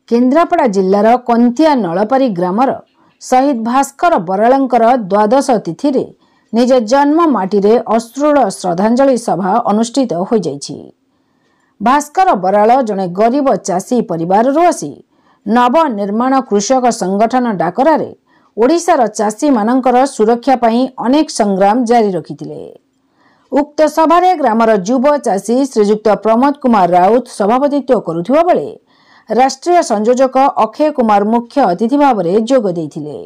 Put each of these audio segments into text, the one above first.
Kendrapara जिल्लार कंथिया नलपारी grammar शहीद भास्कर बरालंकर द्वादश तिथि रे निज जन्म माटीरे अश्रुल श्रद्धांजलि सभा अनुष्ठित हो जाइछि। भास्कर बराल जने गरीब चाषी परिवार आसी नवनिर्माण कृषक संगठन डाकरारे ओडिशार चाषी मानकर सुरक्षा पई अनेक संग्राम जारी रखिथिले। उक्त सभारे ग्रामर युव चाषी श्रीजुक्त प्रमोद कुमार राउत सभापतित्व करुथिबा बेले राष्ट्रीय संयोजक अक्षय कुमार मुख्य अतिथि भाव में जोग देइथिले।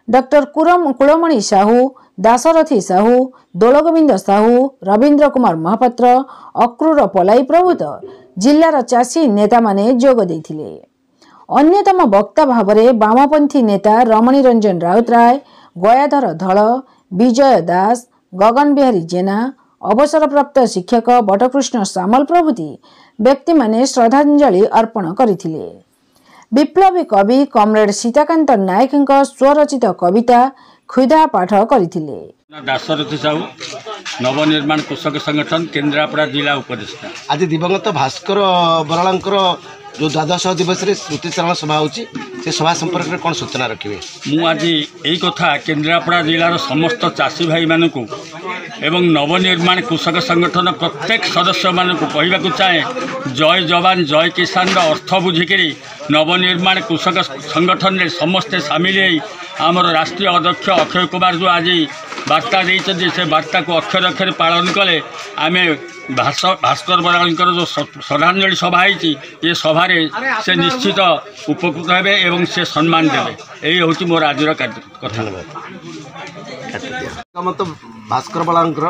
डॉक्टर कुलमणि साहू, दाशरथी साहू, दोलगोविंद साहू, रवीन्द्र कुमार महापात्र, अक्रूर पलाई प्रभुत जिल्लार चाषी नेता माने जोग देइथिले। अन्यतम वक्ता भाव में वामपंथी नेता रमणी रंजन राउतराय, गयाधर धल, विजय दास, गगन बिहारी जेना, अवसरप्राप्त शिक्षक बटकृष्ण सामल प्रभृति व्यक्ति माने श्रद्धांजलि अर्पण करथिले। विप्लवी कवि कमरेड सीताकांत नायक स्वरचित कविता खुदा पाठ करथिले। दाशरथी साहू, नवनिर्माण कृषक संगठन केन्द्रापड़ा जिला उपदेष्टा। आज दिवंगत भास्कर बरालंकर जो द्वादश दिवस रे स्मृतिचारण सभा होची से सभा संपर्क में कौन सूचना रखिए? मु आज यही कथा केन्द्रापड़ा जिलार समस्त चाषी भाई मानू एवं नवनिर्माण कृषक संगठन प्रत्येक सदस्य मानू कहवाक चाहे, जय जवान जय किसान अर्थ बुझिकी नवनिर्माण कृषक संगठन में समस्ते सामिल आमर राष्ट्रीय अध्यक्ष अक्षय कुमार जो आज वार्ता देते से वार्ता को अक्षर अक्षर पालन कले आम भास्कर बरालंकर जो श्रद्धांजलि सभा ये सभार से निश्चित उपकृत हे एवं से सम्मान देवे। यही हूँ मोर आज कथा। तो भास्कर बरालंकर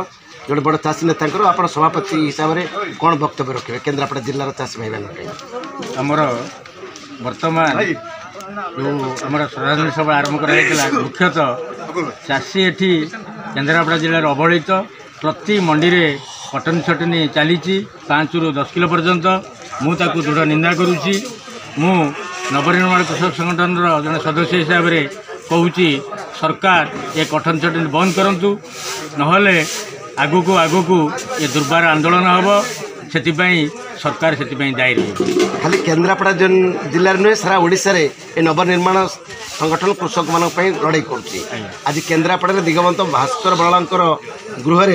जो बड़ चाषी नेता आप सभापति हिसाब से कौन वक्तव्य रखिए केन्द्रापड़ा जिलार चाषी भाई मान? आमर वर्तमान जो आम श्रद्धांजलि सभा आरंभ कर मुख्यतः चाषी एटी केन्द्रापड़ा जिलार अवहेलित प्रति मंडी में कटन छटनी चली 5 ରୁ 10 किलो पर्यंत मुझे दृढ़ निंदा करुच्ची। मु नवनिर्माण कृषक संगठन जड़े सदस्य हिसाब से कहूँ सरकार ये कटन छटनी बंद करूँ नहले आगू ये दुर्बार आंदोलन हम से सरकार से दायी रही। खाली केन्द्रापड़ा जिले नुहे सारा ओडिशा रे ए नवनिर्माण संगठन कृषक मान लड़ाई करुच्ची। आज केन्द्रापड़ा दिगवंत भास्कर बरालंकर गृह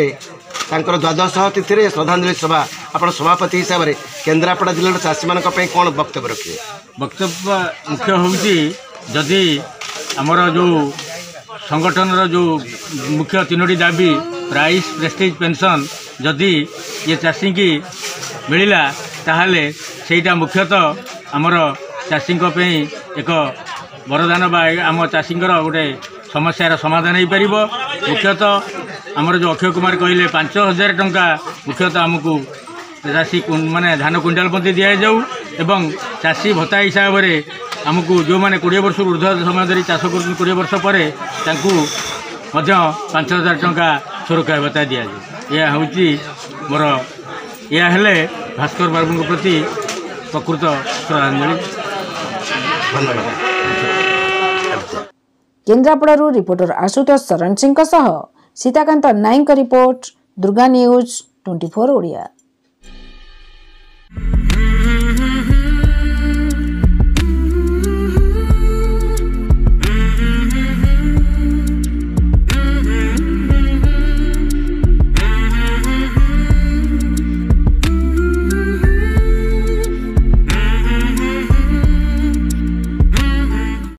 तांकर द्वादश तिथि रे श्रद्धांजलि सभा आप सभापति हिसाब से केन्द्रापड़ा जिलार चाषी मान कौन वक्तव्य रखिए? वक्तव्य मुख्य हूँ जदि आमर जो संगठन जो मुख्य 3टी दाबी प्राइस प्रेस्टिज पेंशन जदि ये चाषी की मिलला ताहले सेटा मुख्यतः आमर चाषी एक वरदान बा आम चाषी गोटे समस्यार समाधान हो पार। मुख्यतः आमर जो अक्षय कुमार कहले 5000 टंका मुख्यतः आमको चाषी माने धान क्विंटाल प्रति दि जाऊ एवं चाषी भत्ता हिसाब से आमको जो मैंने 20 वर्ष ऊर्ध्व समय धरी चाष कर 20 वर्ष पर 5000 टंका सुरक्षा भत्ता दि जाए। यह हूँ मोर यह हेले भास्कर बाबू प्रति प्रकृत श्रद्धांजलि। केन्द्रापड़ारू reporter Ashutosh Sharan Singh Sitakant Naik report Durga news 24 Odia.